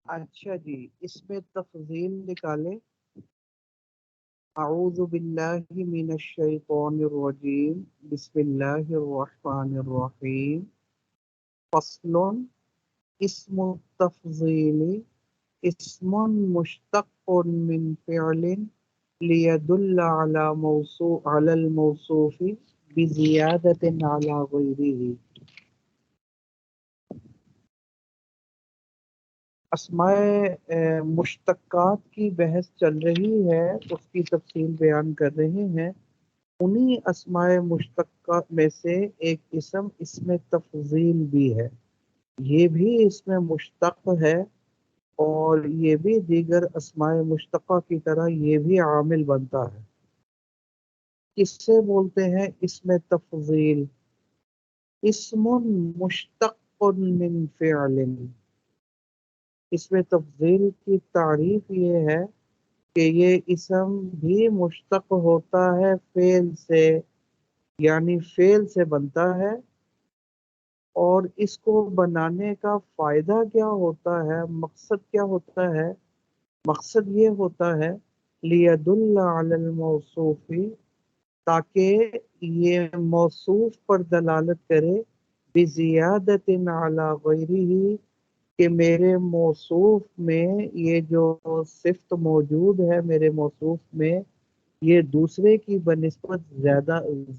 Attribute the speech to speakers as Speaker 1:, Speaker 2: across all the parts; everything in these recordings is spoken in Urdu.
Speaker 1: اچھا جی، اس میں تفضیل نکالیں۔ اعوذ باللہ من الشیطان الرجیم، بسم اللہ الرحمن الرحیم۔ فصل، اسم التفضیل اسم مشتق من فعل لیدل علی الموصوف بزیادت علی غیرہ۔ اسماء مشتقات کی بحث چل رہی ہے، اس کی تفصیل بیان کر رہے ہیں۔ انہی اسماء مشتقات میں سے ایک اسم تفضیل بھی ہے، یہ بھی اسم مشتق ہے، اور یہ بھی دیگر اسماء مشتقہ کی طرح یہ بھی عامل بنتا ہے۔ کس سے بولتے ہیں اسم تفضیل؟ اسم مشتق من فعل۔ اس میں تفضیل کی تعریف یہ ہے کہ یہ اسم بھی مشتق ہوتا ہے فعل سے، یعنی فعل سے بنتا ہے، اور اس کو بنانے کا فائدہ کیا ہوتا ہے، مقصد کیا ہوتا ہے؟ مقصد یہ ہوتا ہے لیدل علی الموصوف، تاکہ یہ موصوف پر دلالت کرے بزیادت علی غیرہ، کہ میرے موصوف میں یہ جو صفت موجود ہے، میرے موصوف میں یہ دوسرے کی بنسبت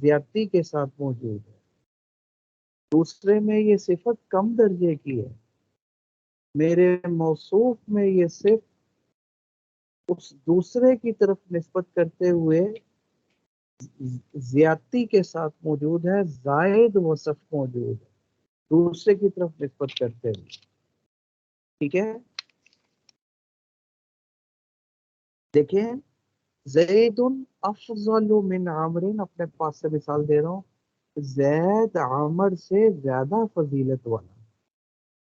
Speaker 1: زیادتی کے ساتھ موجود ہے، دوسرے میں یہ صفت کم درجے کی ہے، میرے موصوف میں یہ صفت اس دوسرے کی طرف نسبت کرتے ہوئے زیادتی کے ساتھ موجود ہے، زائد وصف موجود ہے دوسرے کی طرف نسبت کرتے ہوئے۔ ٹھیک ہے، دیکھیں، زید افضل من عامر، اپنے پاس سے مثال دے رہا ہوں، زید عامر سے زیادہ فضیلت والا۔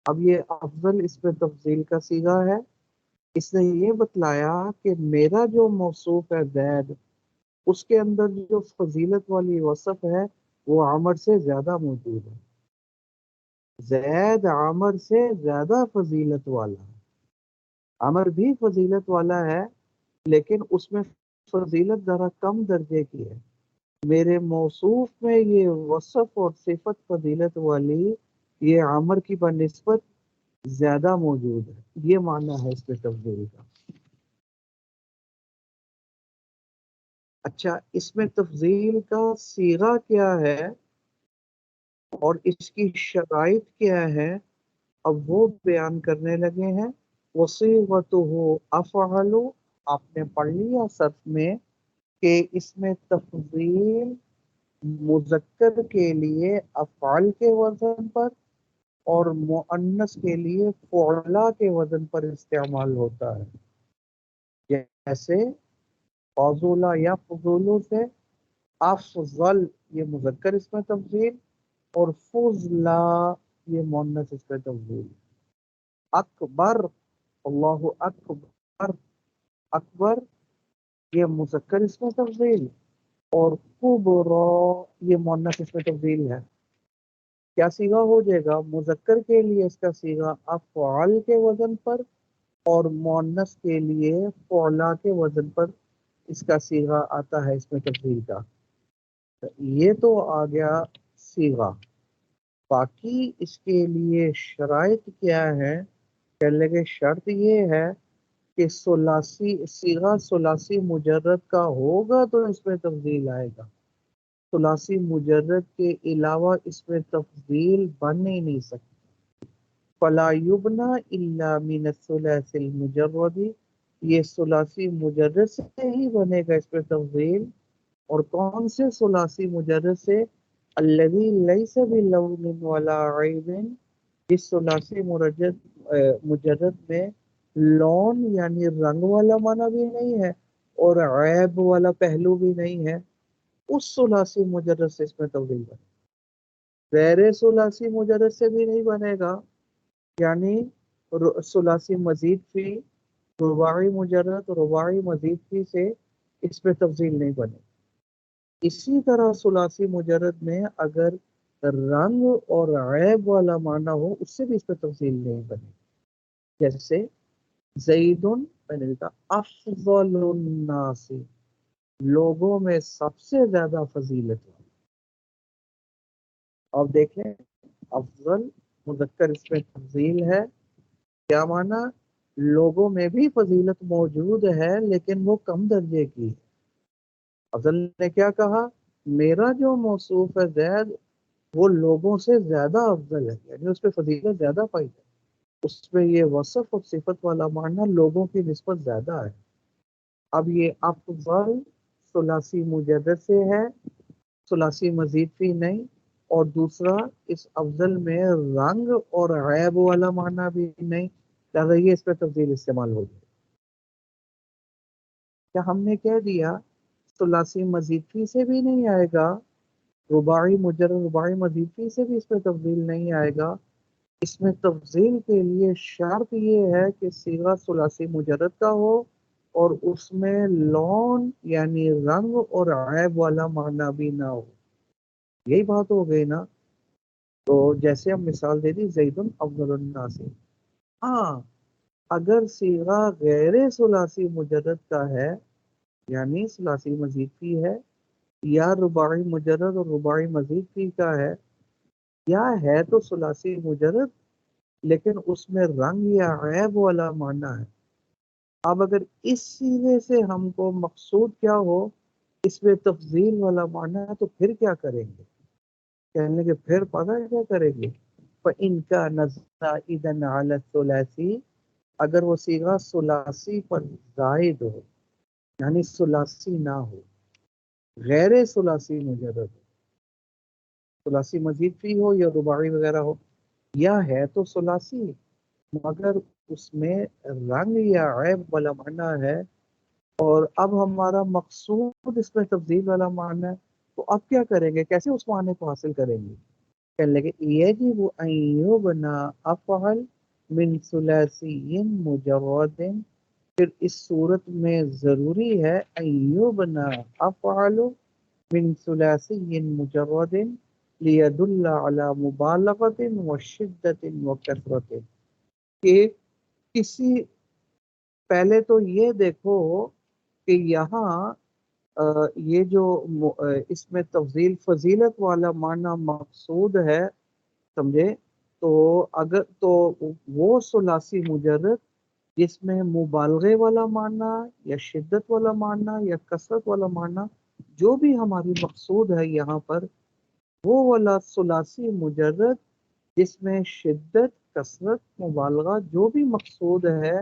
Speaker 1: اب یہ افضل اس میں تفضیل کا صیغہ ہے، اس نے یہ بتلایا کہ میرا جو موصوف ہے زید، اس کے اندر جو فضیلت والی وصف ہے وہ عامر سے زیادہ موجود ہے، زید عامر سے زیادہ فضیلت والا ہے۔ عامر بھی فضیلت والا ہے، لیکن اس میں فضیلت ذرا کم درجے کی ہے، میرے موصوف میں یہ وصف اور صفت فضیلت والی یہ عامر کی بنسبت زیادہ موجود ہے، یہ معنی ہے اس میں تفضیل کا۔ اچھا، اس میں تفضیل کا صیغہ کیا ہے اور اس کی شرائط کیا ہے، اب وہ بیان کرنے لگے ہیں۔ وصیغتہ افعل، آپ نے پڑھ لیا صرف میں کہ اس میں تفضیل مذکر کے لیے افعال کے وزن پر اور مؤنث کے لیے فعلا کے وزن پر استعمال ہوتا ہے، جیسے فضولہ یا فضولو سے افضل یہ مذکر اس میں تفضیل، اور فضلا یہ مؤنث اس میں تفضیل۔ اکبر، اللہ اکبر، اکبر یہ مذکر اس میں تفضیل، اور کبرا یہ مؤنث اس میں تفضیل ہے۔ کیا صیغہ ہو جائے گا؟ مذکر کے لیے اس کا صیغہ افعال کے وزن پر، اور مؤنث کے لیے فعلا کے وزن پر اس کا صیغہ آتا ہے اس میں تفضیل کا۔ یہ تو آ گیا صیغہ، باقی اس کے لیے شرائط کیا ہے؟ کہنے لگے شرط یہ ہے کہ صیغہ ثلاثی مجرد کا ہوگا تو اس میں تفضیل آئے گا، ثلاثی مجرد کے علاوہ اس میں تفضیل بن ہی نہیں سکتی۔ فلا یبنا الا من الثلاث المجرد، یہ ثلاثی مجرد سے ہی بنے گا اس میں تفضیل، اور کون سے ثلاثی مجرد سے؟ الذی لیس بلون ولا عیب، جس ثلاثی مجرد میں لون یعنی رنگ والا معنی بھی نہیں ہے اور عیب والا پہلو بھی نہیں ہے، اس ثلاثی مجرد سے اس میں تفضیل بنے گا۔ غیر ثلاثی مجرد سے بھی نہیں بنے گا، یعنی ثلاثی مزید فی، رباعی مجرد، رباعی مزید فی سے اس میں تفضیل نہیں بنے۔ اسی طرح ثلاثی مجرد میں اگر رنگ اور عیب والا معنی ہو، اس سے بھی اس میں تفصیل نہیں بنے، جیسے زیدن میں نے لکھا افضل الناس، لوگوں میں سب سے زیادہ فضیلت والا. اب دیکھیں افضل مذکر اس میں تفضیل ہے، کیا معنی؟ لوگوں میں بھی فضیلت موجود ہے لیکن وہ کم درجے کی ہے. افضل نے کیا کہا؟ میرا جو موصوف ہے زید وہ لوگوں سے زیادہ افضل ہے، یعنی اس پہ فضیلت زیادہ پائی ہے، اس میں یہ وصف اور صفت والا معنی لوگوں کی نسبت زیادہ ہے. اب یہ افضل ثلاثی مجرد سے ہے، ثلاثی مزید فی نہیں، اور دوسرا اس افضل میں رنگ اور عیب والا معنی بھی نہیں، لہذا یہ اس پہ تفضیل استعمال ہوگی. کیا ہم نے کہہ دیا ثلاثی مزید فی سے بھی نہیں آئے گا، رباعی مجرد رباعی مزید فی سے بھی اس پہ تفضیل نہیں آئے گا؟ اس میں تفضیل کے لیے شرط یہ ہے کہ صیغہ ثلاثی مجرد کا ہو اور اس میں لون یعنی رنگ اور عیب والا معنی بھی نہ ہو. یہی بات ہو گئی نا. تو جیسے ہم مثال دے دی زید افضل الناس، ہاں اگر صیغہ غیر ثلاثی مجرد کا ہے یعنی ثلاثی مزید فی ہے، یا رباعی مجرد اور رباعی مزید فی کا ہے، یا ہے تو ثلاثی مجرد لیکن اس میں رنگ یا عیب والا معنی ہے. اب اگر اس سیرے سے ہم کو مقصود کیا ہو، اس میں تفضیل والا معنی ہے، تو پھر کیا کریں گے؟ کہنے کے پھر پتہ ہے کیا کریں گے؟ فَإِن كَانَ زَائِدًا عَلَى الثُّلَاثِ، اگر وہ صیغہ ثلاثی پر زائد ہو یعنی ثلاثی نہ ہو، غیر ثلاثی مجرد ہو، ثلاثی مزید فی ہو یا رباعی وغیرہ ہو، یا ہے تو ثلاثی مگر اس میں رنگ یا عیب والا معنی ہے، اور اب ہمارا مقصود اس میں تفضیل والا معنی ہے، تو اب کیا کریں گے؟ کیسے اس معنی کو حاصل کریں گے؟ کہنے لگے یجب ان یبنا افعل من ثلاثی مجرد، پھر اس صورت میں ضروری ہے ان یبنا افعل من ثلاثی مجرد لیدل علی مبالغت و شدت و کثرت، کہ کسی پہلے تو یہ دیکھو کہ یہاں یہ جو اس میں تفضیل فضیلت والا معنی مقصود ہے، سمجھے؟ تو اگر تو وہ ثلاثی مجرد جس میں مبالغے والا معنی یا شدت والا معنی یا کثرت والا معنی جو بھی ہماری مقصود ہے یہاں پر، وہ والا ثلاثی مجرد جس میں شدت کثرت مبالغہ جو بھی مقصود ہے،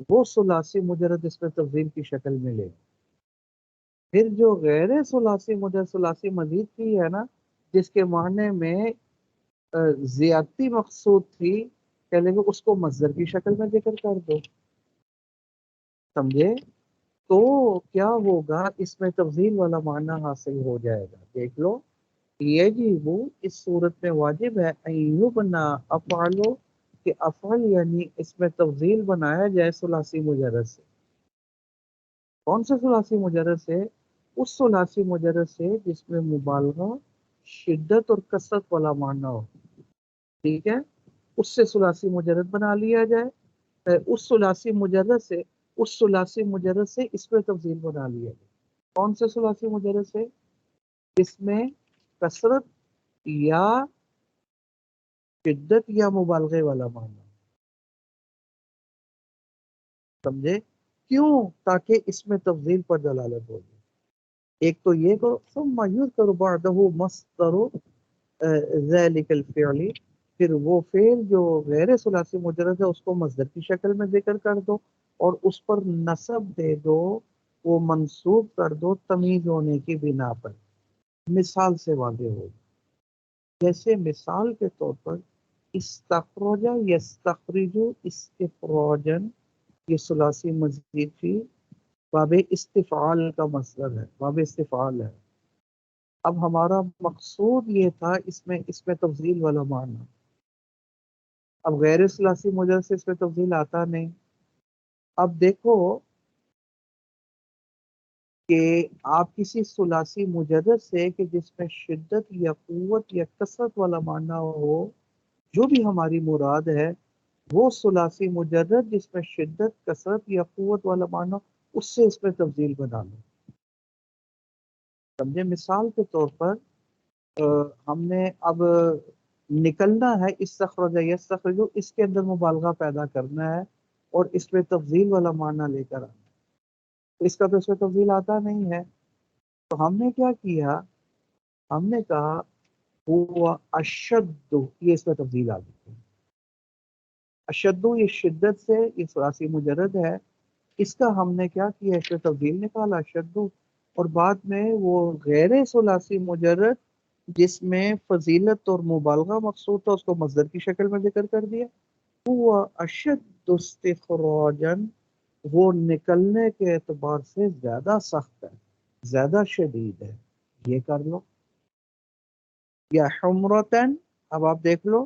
Speaker 1: وہ ثلاثی مجرد اس میں تفضیل کی شکل میں لے. پھر جو غیر ثلاثی مجرد ثلاثی مزید کی ہے نا، جس کے معنی میں زیادتی مقصود تھی، کہہ لیں گے اس کو مصدر کی شکل میں ذکر کر دو، سمجھے؟ تو کیا ہوگا؟ اس میں تفضیل والا معنی حاصل ہو جائے گا. دیکھ لو یجب اس صورت میں واجب ہے ان یبنا افعلو کہ افعل یعنی اس میں تفضیل بنایا جائے ثلاثی مجرد سے. کون سے ثلاثی مجرد سے؟ اس ثلاثی مجرد سے جس میں مبالغہ شدت اور کثرت والا معنی ہو. ٹھیک ہے، اس سے ثلاثی مجرد بنا لیا جائے، اس ثلاثی مجرد سے اس ثلاثی مجرد سے اس پہ تفضیل بنا لیا جائے. کون سے ثلاثی مجرد سے؟ اس میں کثرت یا شدت یا مبالغے والا معنی، سمجھے؟ کیوں؟ تاکہ اس میں تفضیل پر دلالت ہو جائے. ایک تو یہ کو ثم یذکر بعدہ مصدر ذلک الفعل، پھر وہ فعل جو غیر ثلاثی مجرد ہے اس کو مصدر کی شکل میں ذکر کر دو اور اس پر نصب دے دو، وہ منصوب کر دو تمیز ہونے کی بنا پر. مثال سے واضح ہو، جیسے مثال کے طور پر استخرج یستخرج استخراجن، یہ ثلاثی مزید فی باب استفعال کا مصدر ہے، باب استفعال ہے. اب ہمارا مقصود یہ تھا اس میں تفضیل والا معنی، اب غیر ثلاثی مجرد سے اس میں تفضیل آتا نہیں. اب دیکھو کہ آپ کسی ثلاثی مجرد سے کہ جس میں شدت یا قوت یا کثرت والا معنی ہو، جو بھی ہماری مراد ہے، وہ ثلاثی مجرد جس میں شدت، کثرت یا قوت والا معنی، اس سے اس میں تبدیل بنا لو. سمجھے؟ مثال کے طور پر ہم نے اب نکلنا ہے، استخرج یستخرج، اس کے اندر مبالغہ پیدا کرنا ہے اور اس میں تفضیل والا معنی لے کر آنا ہے. اس کا تو اس میں تفضیل آتا نہیں ہے، تو ہم نے کیا کیا؟ ہم نے کہا ہوا اشد، یہ اس میں تفضیل آ گئی. اشد یہ شدت سے، یہ ثلاثی مجرد ہے، اس کا ہم نے کیا کیا؟ اس میں تبدیل نکالا اشد، اور بعد میں وہ غیر ثلاثی مجرد جس میں فضیلت اور مبالغہ مقصود تھا، اس کو مصدر کی شکل میں ذکر کر دیا. ہوا اشد استخراجا، وہ نکلنے کے اعتبار سے زیادہ سخت ہے، زیادہ شدید ہے. یہ کر لو. یا حمرتن، اب آپ دیکھ لو،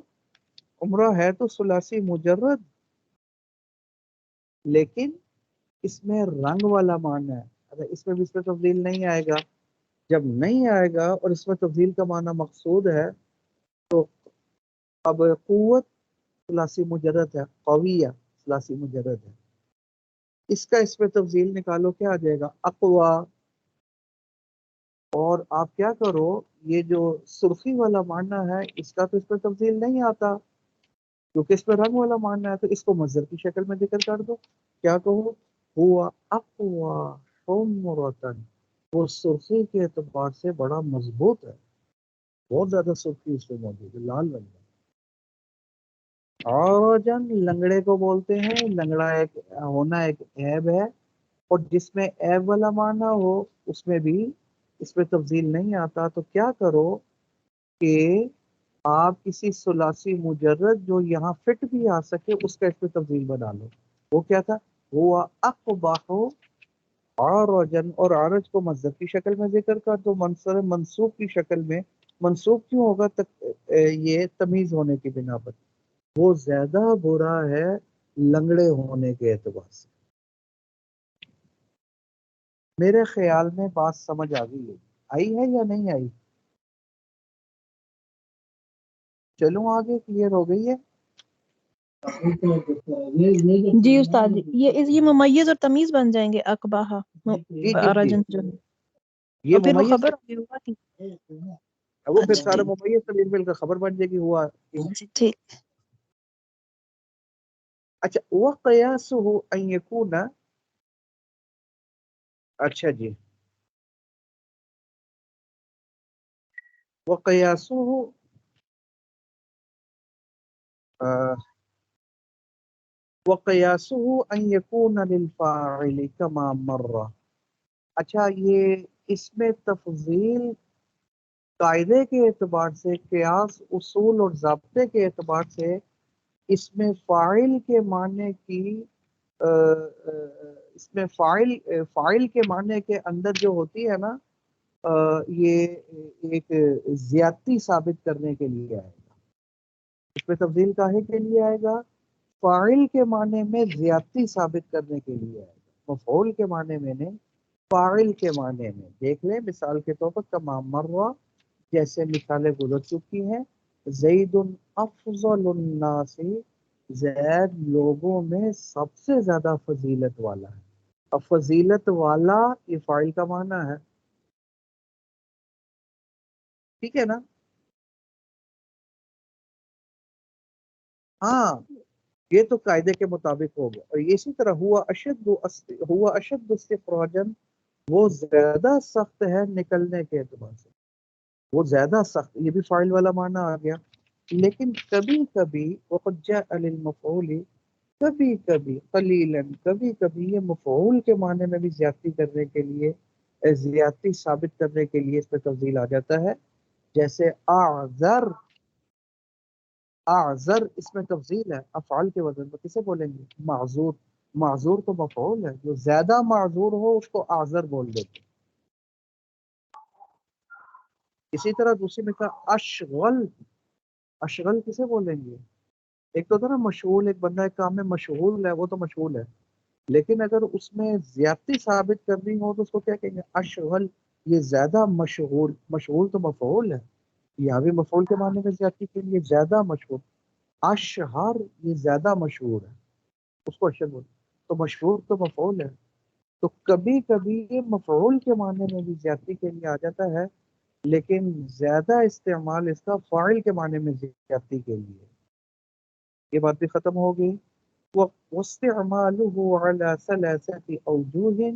Speaker 1: عمرہ ہے تو ثلاثی مجرد، لیکن اس میں رنگ والا معنی ہے. اگر اس میں بھی اس میں تبدیل نہیں آئے گا، جب نہیں آئے گا اور اس میں تبدیل کا معنی مقصود ہے، تو اب قوت ثلاثی مجرد ہے، قویہ ثلاثی مجرد ہے، اس کا اس میں تبدیل نکالو، کیا آ جائے گا؟ اقوا. اور آپ کیا کرو، یہ جو سرخی والا معنی ہے اس کا تو اس میں تبدیل نہیں آتا، کیونکہ اس میں رنگ والا معنی ہے، تو اس کو مصدر کی شکل میں ذکر کر دو. کیا کہو؟ ہوا اقوا حمرتن، وہ سرخی کے اعتبار سے بڑا مضبوط ہے، بہت زیادہ سرخی اس میں موجود ہے، لال رنگ ہے. عوجن، لنگڑے کو بولتے ہیں. لنگڑا ایک ہونا ایک عیب ہے، اور جس میں عیب والا معنی ہو اس میں بھی اس میں تبدیل نہیں آتا. تو کیا کرو کہ آپ کسی ثلاثی مجرد جو یہاں فٹ بھی آ سکے اس کا اس میں تبدیل بنا لو. وہ کیا تھا؟ وہ اقباح عرجن، اور عرج کو مصدر کی شکل میں ذکر کر دو، منصوب کی شکل میں. منصوب کیوں ہوگا؟ یہ تمیز ہونے کی بنا پر. وہ زیادہ برا ہے لنگڑے ہونے کے اعتبار سے. میرے خیال میں بات سمجھ آ گئی ہے، آئی ہے یا نہیں آئی؟ چلوں آگے، کلیئر ہو گئی ہے؟
Speaker 2: جی استاد، یہ ممیز اور تمیز بن جائیں گے اقباہا
Speaker 1: جی جی جی،
Speaker 2: ارجن جو،
Speaker 1: یہ
Speaker 2: اور پھر وہ
Speaker 1: ممیز
Speaker 2: خبر ہوگی ہوا کی.
Speaker 1: وہ پھر
Speaker 2: اچھا
Speaker 1: سارا
Speaker 2: ٹھیک.
Speaker 1: ممیز سے مل کر خبر بن جائے گی ہوا.
Speaker 2: ٹھیک.
Speaker 1: اچھا، وقیاسه ان یکون، اچھا جی، وقیاسه وقیاسه ان یکون للفاعل کما مر. اچھا، یہ اس میں تفضیل قاعدے کے اعتبار سے، قیاس اصول اور ضابطے کے اعتبار سے، اس میں فاعل کے معنی کی اس میں فاعل کے معنی کے اندر جو ہوتی ہے نا، یہ ایک زیادتی ثابت کرنے کے لیے آئے گا. اس میں تبدیل کاہے کے لیے آئے گا؟ فاعل کے معنی میں زیادتی ثابت کرنے کے لیے آئے گا. مفعول کے معنی میں نہیں، فاعل کے معنی میں. دیکھ لیں مثال کے طور پر کما مرہ، جیسے مثالیں گزر چکی ہیں. زید افضل الناس، زید لوگوں میں سب سے زیادہ فضیلت والا ہے. اب فضیلت والا یہ فاعل کا معنی ہے، ٹھیک ہے نا؟ ہاں، یہ تو قاعدے کے مطابق ہو گیا. اور اسی طرح ہوا اشد استخراجن، وہ زیادہ سخت ہے نکلنے کے اعتبار سے، وہ زیادہ سخت، یہ بھی فاعل والا معنی آ گیا. لیکن کبھی کبھی وقد جاء للمفعول، کبھی کبھی قلیلاً، کبھی کبھی یہ مفعول کے معنی میں بھی زیادتی کرنے کے لیے، زیادتی ثابت کرنے کے لیے اس پہ تفضیل آ جاتا ہے. جیسے اعذر، اعذر اس میں تفضیل ہے، افعال کے وزن پر کسے بولیں گے؟ معذور. معذور تو مفعول ہے، جو زیادہ معذور ہو اس کو اعذر بول دیتے. اسی طرح دوسری میں کہا اشغل، اشغل کسے بولیں گے؟ ایک تو تھا نا مشغول، ایک بندہ ایک کام میں مشغول ہے، وہ تو مشغول ہے، لیکن اگر اس میں زیادتی ثابت کرنی ہو تو اس کو کیا کہیں گے؟ اشغل، یہ زیادہ مشغول. مشغول تو مفعول ہے، یہاں بھی مفعول کے معنی میں زیادتی کے لیے زیادہ مشغول. اشہر یہ زیادہ مشہور ہے، اس کو اشہر بولتے، تو مشہور تو مفعول ہے، تو کبھی کبھی یہ مفعول کے معنی میں بھی زیادتی کے لیے آ جاتا ہے، لیکن زیادہ استعمال اس کا فاعل کے معنی میں زیادتی کے لیے۔ یہ بات بھی ختم ہو گئی۔ واستعماله على ثلاثة اوجوہ،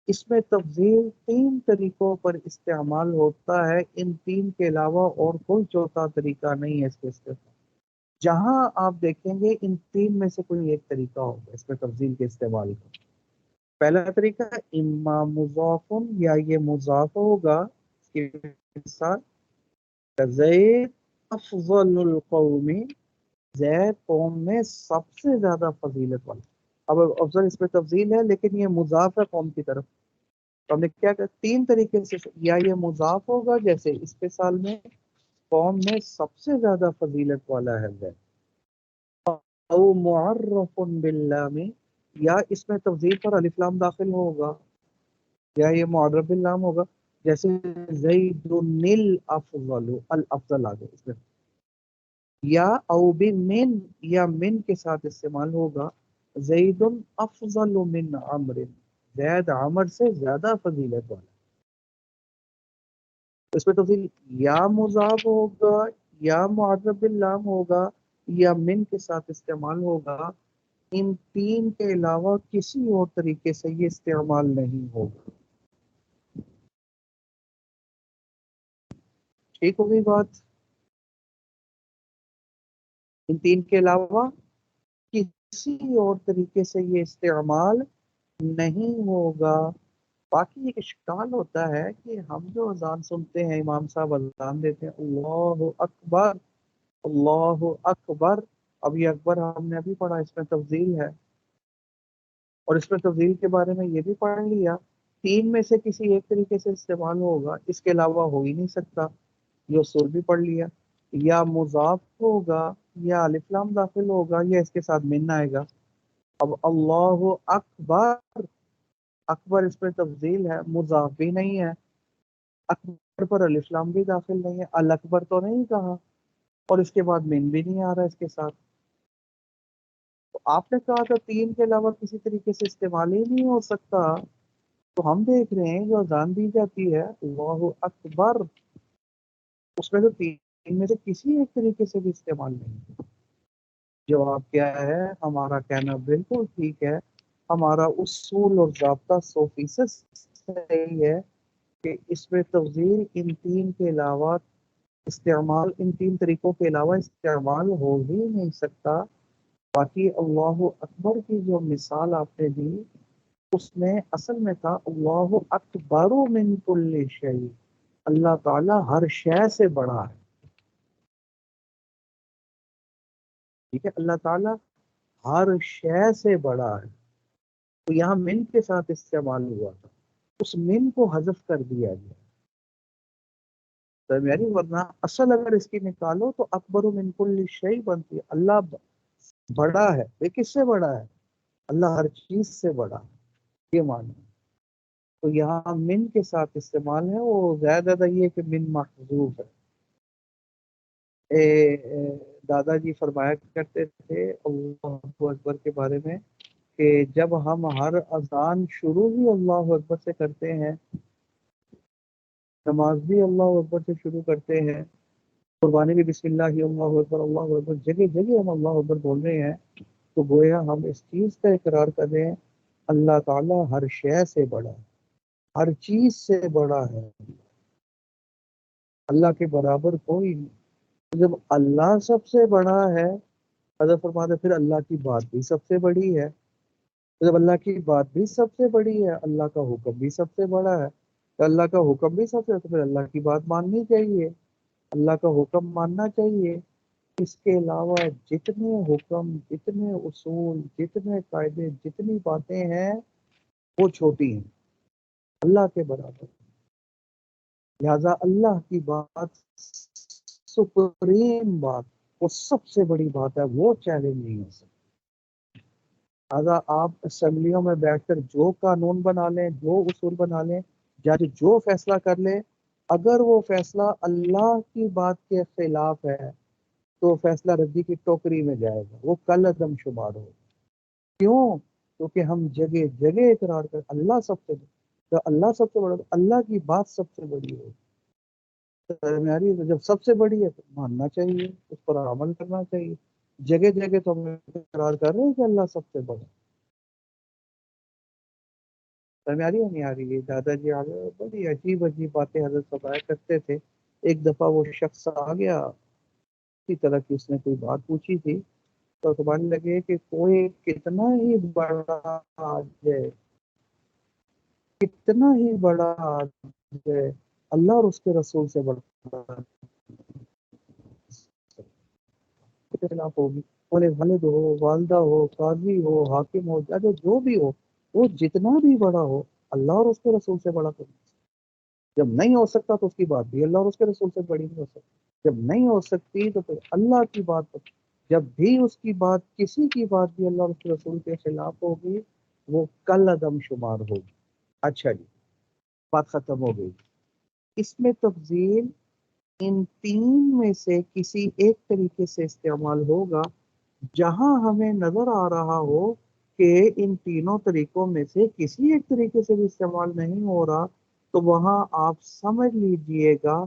Speaker 1: اس میں تفضیل تین طریقوں پر استعمال ہوتا ہے، ان تین کے علاوہ اور کوئی چوتھا طریقہ نہیں ہے اس کے استعمال۔ جہاں آپ دیکھیں گے ان تین میں سے کوئی ایک طریقہ ہوگا اس میں تفضیل کے استعمال کا۔ پہلا طریقہ اما مضاف، یا یہ مضاف ہوگا، اس کی مثال زید افضل القوم، زید قوم میں سب سے زیادہ فضیلت والا۔ اب افضل اس میں تفضیل ہے لیکن یہ مضاف ہے قوم کی طرف، تو ہم نے کیا کہ تین طریقے سے، یا یہ مضاف ہوگا جیسے اس مثال میں قوم میں سب سے زیادہ فضیلت والا ہے زید، او معرف باللام، یا اس میں تفضیل پر الف لام داخل ہوگا، یا یہ معرف باللام ہوگا جیسے زید الافضل، الافضل آگے اس میں، یا او بمن، یا من کے ساتھ استعمال ہوگا زید افضل من عمر، زید عمر سے زیادہ فضیلت والا۔ اس میں تفضیل یا مضاف ہوگا، یا معرف باللام ہوگا، یا من کے ساتھ استعمال ہوگا، ان تین کے علاوہ کسی اور طریقے سے یہ استعمال نہیں ہوگا۔ ٹھیک ہو گئی بات؟ ان تین کے علاوہ کسی اور طریقے سے یہ استعمال نہیں ہوگا۔ باقی ایک اشکال ہوتا ہے کہ ہم جو اذان سنتے ہیں، امام صاحب اذان دیتے ہیں اللہ اکبر اللہ اکبر، اب یہ اکبر ہم نے ابھی پڑھا، اس میں تفضیل ہے، اور اس میں تفضیل کے بارے میں یہ بھی پڑھ لیا، تین میں سے کسی ایک طریقے سے استعمال ہوگا، اس کے علاوہ ہو ہی نہیں سکتا، یہ اصول بھی پڑھ لیا، یا مضاف ہوگا، یا الف لام داخل ہوگا، یا اس کے ساتھ من آئے گا۔ اب اللہ اکبر، اکبر اس میں تفضیل ہے، مضاف بھی نہیں ہے، اکبر پر الف لام بھی داخل نہیں ہے، الاکبر تو نہیں کہا، اور اس کے بعد من بھی نہیں آ رہا اس کے ساتھ، تو آپ نے کہا تھا تین کے علاوہ کسی طریقے سے استعمال ہی نہیں ہو سکتا، تو ہم دیکھ رہے ہیں جو اذان دی جاتی ہے اللہ اکبر، اس میں تو تین میں سے کسی ایک طریقے سے بھی استعمال نہیں۔ جواب کیا ہے؟ ہمارا کہنا بالکل ٹھیک ہے، ہمارا اصول اور ضابطہ 100% صحیح ہے کہ اس میں تفضیل ان تین کے علاوہ استعمال، ان تین طریقوں کے علاوہ استعمال ہو ہی نہیں سکتا۔ باقی اللہ اکبر کی جو مثال آپ نے دی اس میں اصل میں تھا اللہ اکبر من کل شیء، اللہ تعالیٰ ہر شے سے بڑا ہے، ٹھیک ہے، اللہ تعالیٰ ہر شے سے بڑا ہے، تو یہاں من کے ساتھ استعمال ہوا تھا، اس من کو حذف کر دیا گیا، تو یعنی ورنہ اصل اگر اس کی نکالو تو اکبر من کل شیء بنتی ہے، اللہ بڑا ہے، یہ کس سے بڑا ہے؟ اللہ ہر چیز سے بڑا ہے، یہ معنی، تو یہاں من کے ساتھ استعمال ہے، وہ زیادہ یہ کہ من محذوف ہے۔ دادا جی فرمایا کرتے تھے اللہ اکبر کے بارے میں کہ جب ہم ہر اذان شروع بھی اللہ اکبر سے کرتے ہیں، نماز بھی اللہ اکبر سے شروع کرتے ہیں، قربانی بھی بسم اللہ اللہ اکبر، جگہ جگہ ہم اللہ اکبر بول رہے ہیں، تو گویا ہم اس چیز کا اقرار کر رہے ہیں اللہ تعالیٰ ہر شے سے بڑا ہے، ہر چیز سے بڑا ہے، اللہ کے برابر کوئی نہیں۔ جب اللہ سب سے بڑا ہے، حضرت فرماتے پھر اللہ کی بات بھی سب سے بڑی ہے، جب اللہ کی بات بھی سب سے بڑی ہے، اللہ کا حکم بھی سب سے بڑا ہے، تو اللہ کا حکم بھی سب سے، تو پھر اللہ کی بات ماننی چاہیے، اللہ کا حکم ماننا چاہیے، اس کے علاوہ جتنے حکم، جتنے اصول، جتنے قاعدے، جتنی باتیں ہیں وہ چھوٹی ہیں اللہ کے برابر، لہذا اللہ کی بات سپریم بات، وہ سب سے بڑی بات ہے، وہ چیلنج نہیں ہو سکتا۔ لہذا آپ اسمبلیوں میں بیٹھ کر جو قانون بنا لیں، جو اصول بنا لیں، جج جو فیصلہ کر لیں، اگر وہ فیصلہ اللہ کی بات کے خلاف ہے تو فیصلہ ربی کی ٹوکری میں جائے گا، وہ کل عدم شمار ہو. کیوں؟ کیونکہ ہم جگہ جگہ اقرار کر اللہ سب سے بڑا، تو اللہ سب سے بڑا، اللہ کی بات سب سے بڑی ہے. جب سب سے بڑی ہے تو ماننا چاہیے، اس پر عمل کرنا چاہیے. جگہ جگہ تو ہم اقرار کر رہے ہیں کہ اللہ سب سے بڑا. سمجھ آ رہی ہے نہیں آ رہی ہے؟ دادا جی آگے بڑی عجیب عجیب باتیں حضرت فرمایا کرتے تھے. ایک دفعہ وہ شخص آ گیا، اسی طرح کی اس نے کوئی بات پوچھی تھی، تو سمجھنے لگے کہ کوئی کتنا ہی بڑا آج ہے، کتنا ہی بڑا آج ہے، اللہ اور اس کے رسول سے بڑا خلاف ہوگی. بولے والد ہو، والدہ ہو، قاضی ہو، حاکم ہو، جج ہو، جو بھی ہو، وہ جتنا بھی بڑا ہو اللہ اور اس کے رسول سے بڑا کرنا. جب نہیں ہو سکتا تو اس کی بات بھی اللہ اور اس کے رسول سے بڑی نہیں ہو سکتی. جب نہیں ہو سکتی تو پھر اللہ کی بات، جب بھی اس کی بات، کسی کی بات بھی اللہ اور اس کے رسول کے خلاف ہوگی، وہ کل عدم شمار ہوگی. اچھا جی، بات ختم ہو گئی. اس میں تفضیل ان تین میں سے کسی ایک طریقے سے استعمال ہوگا. جہاں ہمیں نظر آ رہا ہو کہ ان تینوں طریقوں میں سے کسی ایک طریقے سے بھی استعمال نہیں ہو رہا، تو وہاں آپ سمجھ لیجئے گا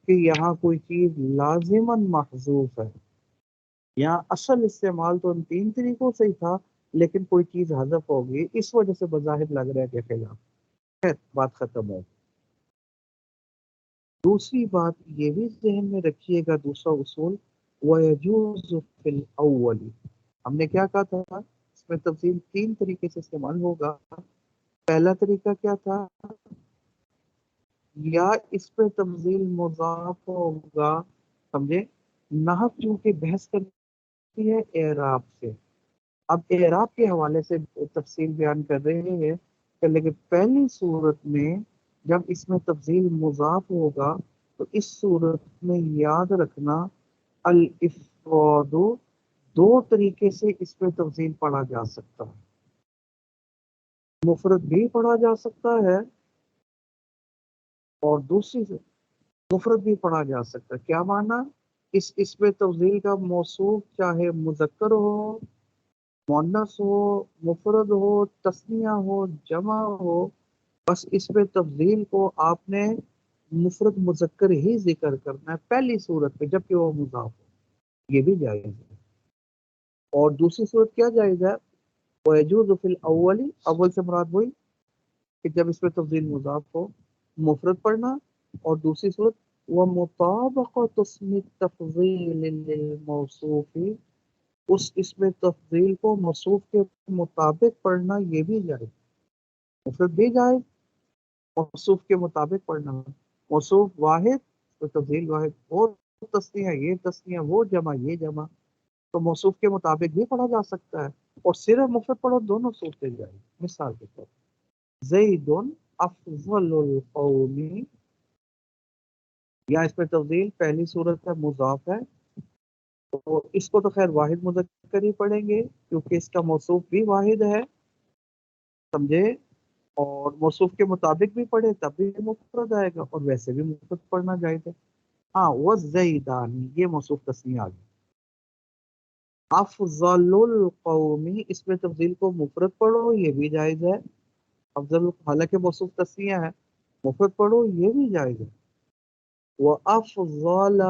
Speaker 1: کہ یہاں کوئی چیز لازماً محذوف ہے. یہاں اصل استعمال تو ان تین طریقوں سے ہی تھا، لیکن کوئی چیز حذف ہوگی، اس وجہ سے بظاہر لگ رہا ہے کہ خلاف. خیر، بات ختم ہو. دوسری بات یہ بھی ذہن میں رکھیے گا، دوسرا اصول وَيَجُوزُ فِي الْأَوَّلِ. ہم نے کیا کہا تھا؟ اس میں تفصیل تین طریقے سے استعمال ہوگا. پہلا طریقہ کیا تھا؟ یا اس پہ تفضیل مضاف ہوگا. سمجھے؟ نحو چونکہ بحث کرتی ہے اعراب سے، اب اعراب کے حوالے سے تفصیل بیان کر رہے ہیں، لیکن پہلی صورت میں جب اس میں تفضیل مضاف ہوگا تو اس صورت میں یاد رکھنا الافراد، دو طریقے سے اس پہ تفضیل پڑھا جا سکتا ہے. مفرد بھی پڑھا جا سکتا ہے اور دوسری سے مفرد بھی پڑھا جا سکتا ہے. کیا معنی؟ اس پہ تفضیل کا موصوف چاہے مذکر ہو، مؤنث ہو، مفرد ہو، تثنیہ ہو، جمع ہو، بس اس پہ تفضیل کو آپ نے مفرد مذکر ہی ذکر کرنا ہے پہلی صورت پہ، جبکہ وہ مضاف ہو. یہ بھی جائز ہے. اور دوسری صورت کیا جائز ہے؟ وَيَجُوزُ فِي الْأَوَّلِ، اول سے مراد وہی کہ جب اس پہ تفضیل مضاف ہو مفرد پڑھنا، اور دوسری صورت وَمُطَابَقَةُ اسْمِ التَّفْضِيلِ لِلْمَوْصُوفِ، اس میں تفضیل کو موصوف کے مطابق پڑھنا، یہ بھی جائز. مفرد بھی جائز، موصوف کے مطابق پڑھنا. موصوف واحد تو تفضیل واحد، وہ تسنیہ یہ تسنیہ، وہ جمع یہ جمع، تو موصوف کے مطابق بھی پڑھا جا سکتا ہے. اور صرف مفرد پڑھو، دونوں صورتیں جائیں. مثال کے طور زید افضل القوم، یا اس میں تفضیل پہلی صورت ہے مضاف ہے، تو اس کو تو خیر واحد مذکر ہی پڑھیں گے کیونکہ اس کا موصوف بھی واحد ہے، سمجھے؟ اور موصوف کے مطابق بھی پڑھے تب بھی مفرد آئے گا، اور ویسے بھی مفرد پڑھنا جائز ہے. ہاں وَالزَّیدانی، یہ موصوف تسنیہ آ گئی. افضل القومی، اس میں تفضیل کو مفرد پڑھو، یہ بھی جائز ہے. افضل حالانکہ موصوف تسنیہ ہے، مفرد پڑھو یہ بھی جائز ہے. وَأَفْضَلَ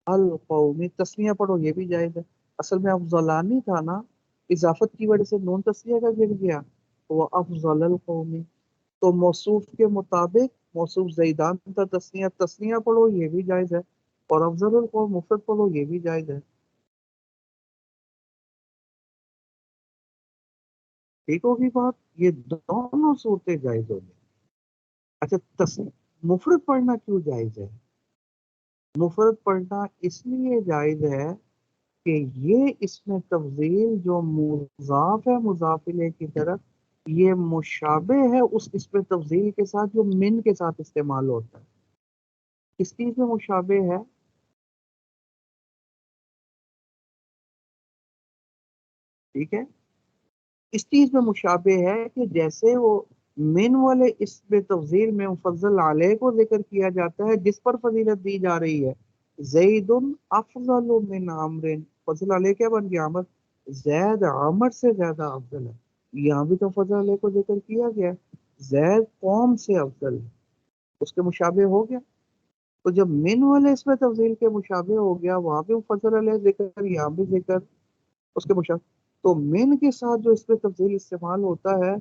Speaker 1: القومی، تسنیہ پڑھو یہ بھی جائز ہے. اصل میں افضلانی تھا نا، اضافت کی وجہ سے نون تسنیہ کا گر گیا. وہ افضل القومی، تو موصوف کے مطابق موصوف زیدان تھا، تسنیہ، تسنیہ پڑھو یہ بھی جائز ہے، اور افضل القوم مفرد پڑھو یہ بھی جائز ہے. ٹھیک ہوگی بات؟ یہ دونوں صورتیں جائز ہوگی. اچھا، مفرد پڑھنا کیوں جائز ہے؟ مفرد پڑھنا اس لیے جائز ہے کہ یہ اس میں تفضیل جو مضاف ہے مضاف الیہ کی طرف، یہ مشابہ ہے اس میں تفضیل کے ساتھ جو من کے ساتھ استعمال ہوتا ہے. کس چیز میں مشابہ ہے؟ ٹھیک ہے، اس چیز میں مشابہ ہے کہ جیسے وہ من والے اس میں تفضیل میں مفضل علیہ کو ذکر کیا جاتا ہے جس پر فضیلت دی جا رہی ہے، زیدن افضل من عمر، فضل علیہ کیا بن گیا؟ عمر، زید عمر سے زیادہ افضل ہے، یہاں بھی تو فضل علیہ کو ذکر کیا گیا، زید قوم سے افضل ہے، اس کے مشابہ ہو گیا۔ تو جب من والے اس میں تفضیل کے مشابہ ہو گیا، وہاں بھی فضل علیہ ذکر، یہاں بھی ذکر اس کے مشابہ، تو من کے ساتھ جو اس میں تفضیل استعمال ہوتا ہے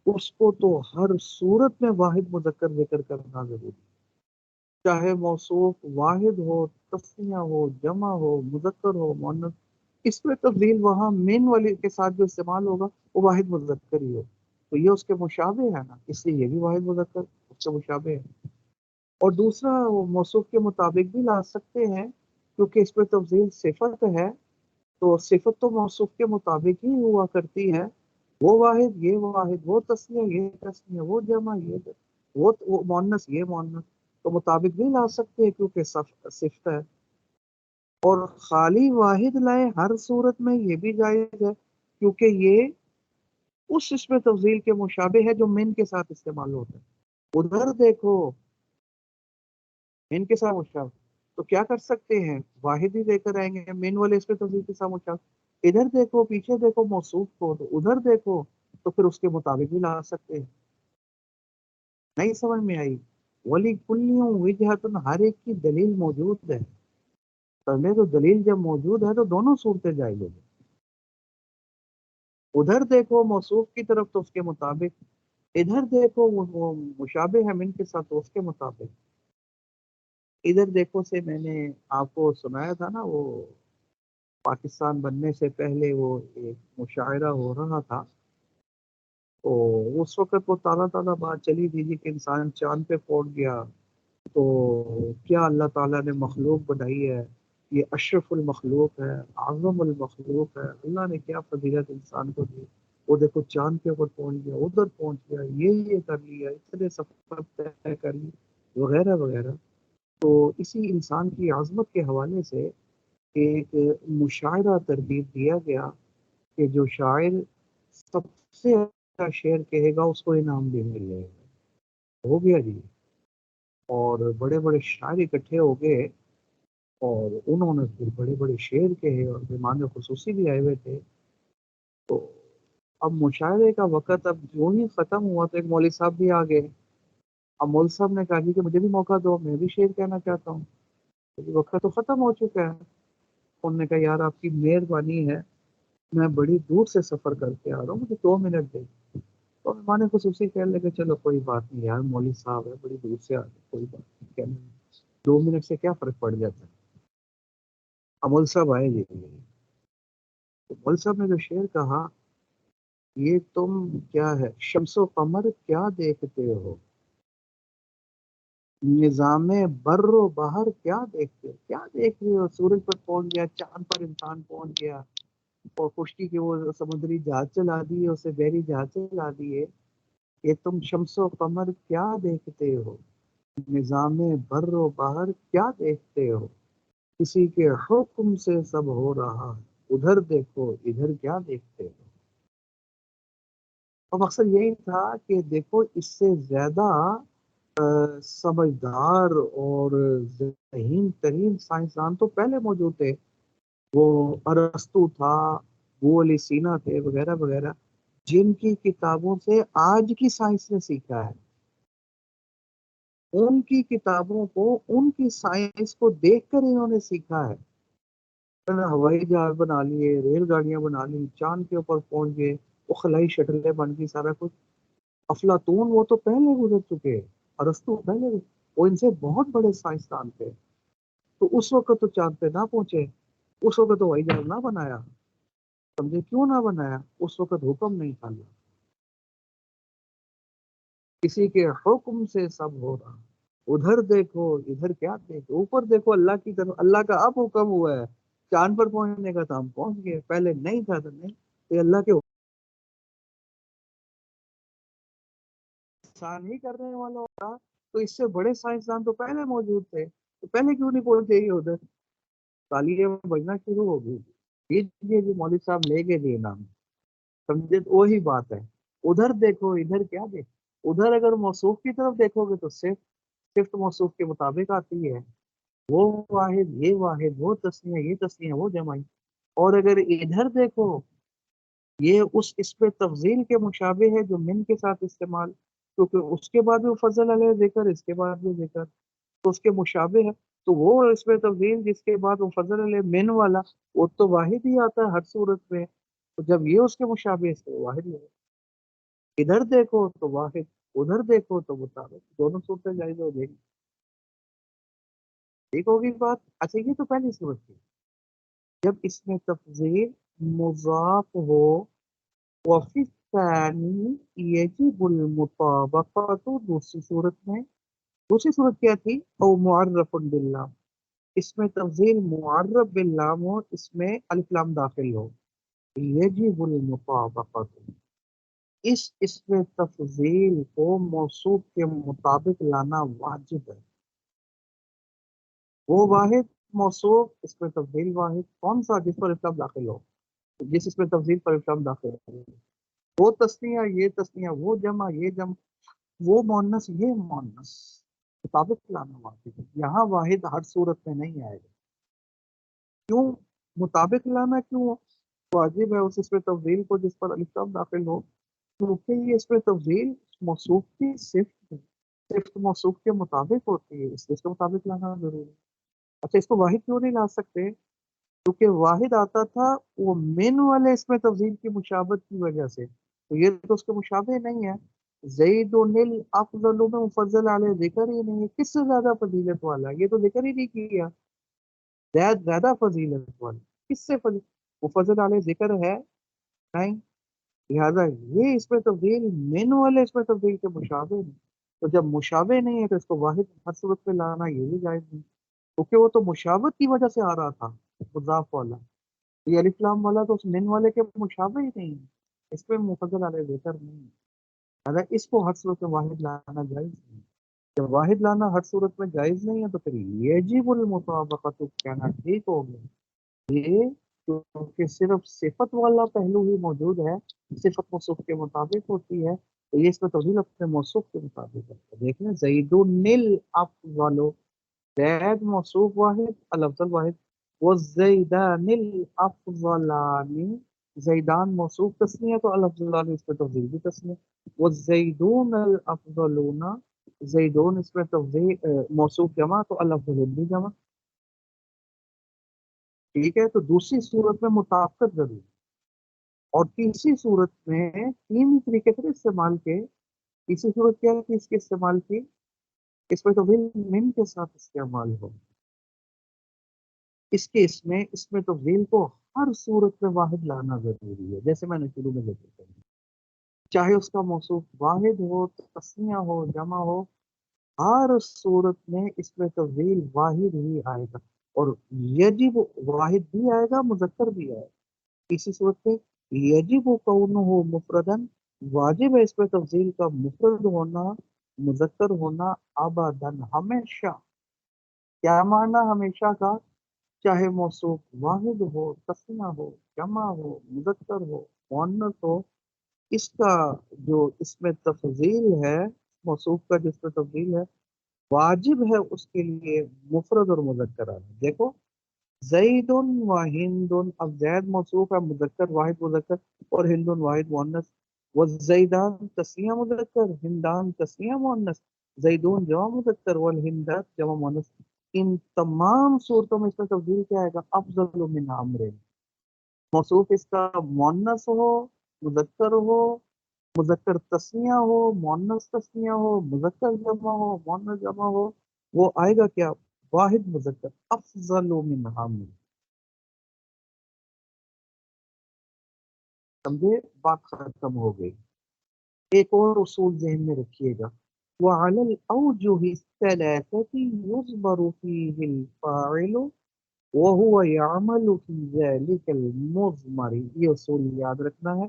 Speaker 1: اس کو تو ہر صورت میں واحد مذکر ذکر کرنا ضروری، چاہے موصوف واحد ہو، تسنیہ ہو، جمع ہو، مذکر ہو، مؤنث، اس میں تفضیل وہاں من والے کے ساتھ جو استعمال ہوگا وہ واحد مذکر ہی ہو، تو یہ اس کے مشابہ ہے نا، اس لیے یہ بھی واحد مذکر اس کے مشابہ ہے۔ اور دوسرا وہ موصوف کے مطابق بھی لا سکتے ہیں، کیونکہ اس میں تفضیل صفت ہے، تو صفت تو موصوف کے مطابق ہی ہوا کرتی ہے، وہ واحد یہ واحد، وہ تسنیہ یہ تسنیہ، وہ جمع یہ جمع، وہ مؤنث یہ مؤنث، تو مطابق بھی لا سکتے ہیں کیونکہ صفت ہے۔ اور خالی واحد لائے ہر صورت میں یہ بھی جائز ہے، کیونکہ یہ اس میں تفضیل کے مشابہ ہے جو من کے ساتھ استعمال ہوتا ہے۔ ادھر دیکھو من کے ساتھ مشابہ، تو کیا کر سکتے ہیں؟ واحد ہی لے کر آئیں گے، من والے اس پہ تفضیل کے ساتھ مشابہ، ادھر دیکھو پیچھے دیکھو موصوف کو، تو ادھر دیکھو تو پھر اس کے مطابق بھی لا سکتے ہیں۔ نہیں سمجھ میں آئی؟ ولی کلیوں وجہتن، ہر ایک کی دلیل موجود ہے، پہلے تو دلیل جب موجود ہے تو دونوں صورتیں جائز ہوگی، ادھر دیکھو موصوف کی طرف تو اس کے مطابق، ادھر دیکھو وہ مشابہ ہے من کے ساتھ تو اس کے مطابق۔ ادھر دیکھو سے میں نے آپ کو سنایا تھا نا، وہ پاکستان بننے سے پہلے وہ ایک مشاعرہ ہو رہا تھا، تو اس وقت وہ تازہ تازہ بات چلی تھی جی کہ انسان چاند پہ پہنچ گیا، تو کیا اللہ تعالیٰ نے مخلوق بنائی ہے، یہ اشرف المخلوق ہے، اعظم المخلوق ہے، اللہ نے کیا فضیلت انسان کو دی، وہ دیکھو چاند کے اوپر پہنچ گیا، ادھر پہنچ گیا، یہ کر لیا، اتنے سفر طے کر لی، وغیرہ وغیرہ۔ تو اسی انسان کی عظمت کے حوالے سے ایک مشاعرہ ترتیب دیا گیا کہ جو شاعر سب سے اچھا شعر کہے گا اس کو انعام بھی مل جائے گا، ہو گیا جی۔ اور بڑے بڑے شاعر اکٹھے ہو گئے اور انہوں نے پھر بڑے بڑے شعر کہے اور مہمان خصوصی بھی آئے ہوئے تھے۔ تو اب مشاعرے کا وقت اب جو ہی ختم ہوا تو ایک مولوی صاحب بھی آ گئے، اب مولوی صاحب نے کہا جی کہ مجھے بھی موقع دو، میں بھی شعر کہنا چاہتا ہوں، وقت تو ختم ہو چکا ہے۔ انہوں نے کہا یار آپ کی مہربانی ہے، میں بڑی دور سے سفر کر کے آ رہا ہوں، مجھے 2 منٹ دے۔ تو مہمان خصوصی کہنے لگے چلو کوئی بات نہیں یار، مولوی صاحب ہے بڑی دور سے آ رہے، کوئی بات نہیں، کہنے 2 منٹ سے کیا فرق پڑ جاتا ہے۔ امول صاحب آئے جی، تو مول صاحب نے جو شعر کہا، یہ تم کیا ہے شمس و قمر کیا دیکھتے ہو، نظام بر و بحر کیا دیکھتے ہو، کیا دیکھ رہے ہو، سورج پر پہنچ گیا، چاند پر انسان پہنچ گیا، اور خشکی کے وہ سمندری جہاز چلا دیے، اسے بحری جہاز چلا دیے، یہ تم شمس و قمر کیا دیکھتے ہو، نظام بر و بحر کیا دیکھتے ہو، کسی کے حکم سے سب ہو رہا ہے، ادھر دیکھو ادھر کیا دیکھتے ہو۔ اور مقصد یہی تھا کہ دیکھو اس سے زیادہ سمجھدار اور ذہین ترین سائنسدان تو پہلے موجود تھے، وہ ارسطو تھا، وہ علی سینا تھے، وغیرہ وغیرہ، جن کی کتابوں سے آج کی سائنس نے سیکھا ہے، ان کی کتابوں کو، ان کی سائنس کو دیکھ کر انہوں نے سیکھا ہے۔ انہوں نے ہوائی جہاز بنا لیے، ریل گاڑیاں بنا لی، چاند کے اوپر پہنچ گئے، وہ خلائی شٹلیں بن گئی، سارا کچھ۔ افلاطون وہ تو پہلے گزر چکے، ارسطو پہلے، وہ ان سے بہت بڑے سائنسدان تھے، تو اس وقت تو چاند پہ نہ پہنچے، اس وقت تو ہوائی جہاز نہ بنایا، سمجھے کیوں نہ بنایا؟ اس وقت حکم نہیں تھا، کسی کے حکم سے سب ہو رہا، ادھر دیکھو ادھر کیا دیکھو، اوپر دیکھو اللہ کی طرف، اللہ کا اب حکم ہوا ہے چاند پر پہنچنے کا، تو ہم پہنچ گئے، پہلے نہیں تھا تو نہیں، یہ اللہ کے انسان ہی کرنے والا ہوگا، تو اس سے بڑے سائنسدان تو پہلے موجود تھے، تو پہلے کیوں نہیں پہنچے یہ ادھر؟ تالیاں بجنا شروع ہو گئی، یہ مولوی صاحب لے گئے جی نام، سمجھے؟ تو وہی بات ہے، ادھر دیکھو ادھر کیا دیکھو، ادھر اگر موصوف کی طرف دیکھو گے تو صفت موصوف کے مطابق آتی ہے، وہ واحد یہ واحد، وہ تسنیہ یہ تسنیہ وہ جمعی. اور اگر ادھر دیکھو یہ اس پہ تفضیل کے مشابہ ہے جو من کے ساتھ استعمال، کیونکہ اس کے بعد بھی فضل علیہ ذکر، اس کے بعد بھی ذکر، تو اس کے مشابہ ہے. تو وہ اس پہ تفضیل جس کے بعد وہ فضل علیہ من والا، وہ تو واحد ہی آتا ہے ہر صورت میں. تو جب یہ اس کے مشابہ ہے اس کو واحد ہے. ادھر دیکھو تو واحد، ادھر دیکھو تو مطابق، دونوں صورتیں جائز ہو جائیں گی. ٹھیک ہوگی بات. اچھا یہ تو پہلی صورت تھی جب اس میں تفضیل مضاف ہو. وفی الثانی یجب المطابقۃ، دوسری صورت میں، دوسری صورت کیا تھی؟ او معرف باللہ، اس میں تفضیل معرف باللام ہو، اس میں الف لام داخل ہو. یجب المطابقۃ، اس میں تفضیل کو موصوف کے مطابق لانا واجب ہے. وہ واحد موصوف، اس میں تفضیل واحد، کون سا؟ جس پر الف لام داخل ہو، جس اس میں تفضیل پر الف لام داخل ہو. وہ تسنیہ یہ تسنیہ، وہ جمع یہ جمع، وہ مونس یہ مونس، مطابق لانا واجب ہے. یہاں واحد ہر صورت میں نہیں آئے گا. کیوں مطابق لانا کیوں واجب ہے اس میں تفضیل کو جس پر الف لام داخل ہو؟ کیونکہ یہ اس میں تفضیل موصوف کی صفت ہے، صفت موصوف کے مطابق ہوتی ہے، اس لیے اس کے مطابق لانا ضروری ہے. اچھا اس کو واحد کیوں نہیں لا سکتے؟ کیونکہ واحد آتا تھا وہ من والے اس میں تفضیل کی مشابہت کی وجہ سے، تو یہ تو اس کے مشابہ نہیں ہے. زید افضل میں مفضل علیہ ذکر ہی نہیں ہے، کس سے زیادہ فضیلت والا ہے؟ یہ تو ذکر ہی نہیں کیا. زید زیادہ فضیلت والا کس سے مفضل علیہ ذکر ہے نہیں. لہذا یہ اس میں تفضیل من والے اس میں تفضیل کے مشابہ نہیں. تو جب مشابہ نہیں ہے تو اس کو واحد ہر صورت میں لانا یہ بھی جائز نہیں، کیونکہ وہ تو مشابہت کی وجہ سے آ رہا تھا مضاف والا. یہ الف لام والا تو اس من والے کے مشابہ ہی نہیں ہے، اس پہ مفضل علیہ ذکر نہیں ہے. اگر اس کو ہر صورت میں واحد لانا جائز نہیں. جب واحد لانا ہر صورت میں جائز نہیں ہے تو پھر یجب المطابقۃ کہنا ٹھیک ہو گیا. یہ کیونکہ صرف صفت والا پہلو ہی موجود ہے، صفت موصوف کے مطابق ہوتی ہے، تو یہ اس میں تفضیل اپنے موصوف کے مطابق ہے. دیکھ لیں زید الافضل، زید موصوف واحد، الافضل واحد. والزیدان الافضلان، زیدان موصوف تسنیہ تو الافضلان اس میں تفضیل بھی تسنیہ. والزیدون الافضلون، زیدون اس میں تفضیل موصوف جمع تو الافضلون بھی جمع. ٹھیک ہے. تو دوسری صورت میں مطابقت ضروری ہے. اور تیسری صورت میں تین طریقے سے استعمال کے. تیسری صورت کیا ہے؟ اس کے استعمال کی اس میں تو من کے ساتھ استعمال ہو. اس کے اس میں تفضیل کو ہر صورت میں واحد لانا ضروری ہے، جیسے میں نے شروع میں ذکر کیا، چاہے اس کا موصوف واحد ہو، تسنیہ ہو، جمع ہو، ہر صورت میں اس میں تفضیل واحد ہی آئے گا. اور یجب واحد بھی آئے گا، مذکر بھی آئے گا. اسی صورت میں یجب کونہ مفردن، واجب ہے اس میں تفضیل کا مفرد ہونا، مذکر ہونا، ابداً ہمیشہ. کیا معنی ہمیشہ کا؟ چاہے موصوف واحد ہو، تسنیہ ہو، جمع ہو، مذکر ہو، مؤنث ہو، اس کا جو اس میں تفضیل ہے، موصوف کا جس میں تفضیل ہے، واجب ہے اس کے لیے مفرد اور مذکر آنا. دیکھو زید و ہند، اب زید موصوف ہے مذکر، واحد مذکر، اور ہند واحد مؤنث. والزیدان تسنیہ مذکر، ہندان تسنیہ مؤنث، زیدون جمع مذکر، والہندات جمع مؤنث. ان تمام صورتوں میں اس کا تفضیل کیا آئے گا؟ افضل من عمر. موصوف اس کا مؤنث ہو، مذکر ہو، مذکر تسنیہ ہو، مؤنث تسنیہ ہو، مذکر جمع ہو، مؤنث جمع ہو، وہ آئے گا کیا؟ واحد مذکر، افضل من عمر. سمجھے؟ بات ختم ہو گئی. ایک اور اصول ذہن میں رکھیے گا، وعلى الأوجه الثلاثة يصبر فيه الفاعل وهو يعمل في ذلك المضمر. یہ اصول یاد رکھنا ہے.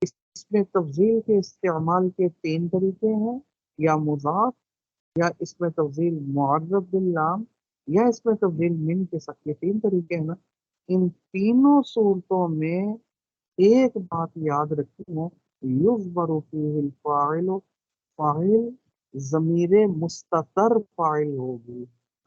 Speaker 1: اس میں تفضیل کے استعمال کے تین طریقے ہیں، یا مضاف، یا اس میں تفضیل معرب باللام، یا اس میں تفضیل من کے ساتھ. یہ تین طریقے ہیں نا. ان تینوں صورتوں میں ایک بات یاد رکھنی ہے، یصبر فیہ الفاعل، فاعل ضمیر مستتر فاعل ہوگی.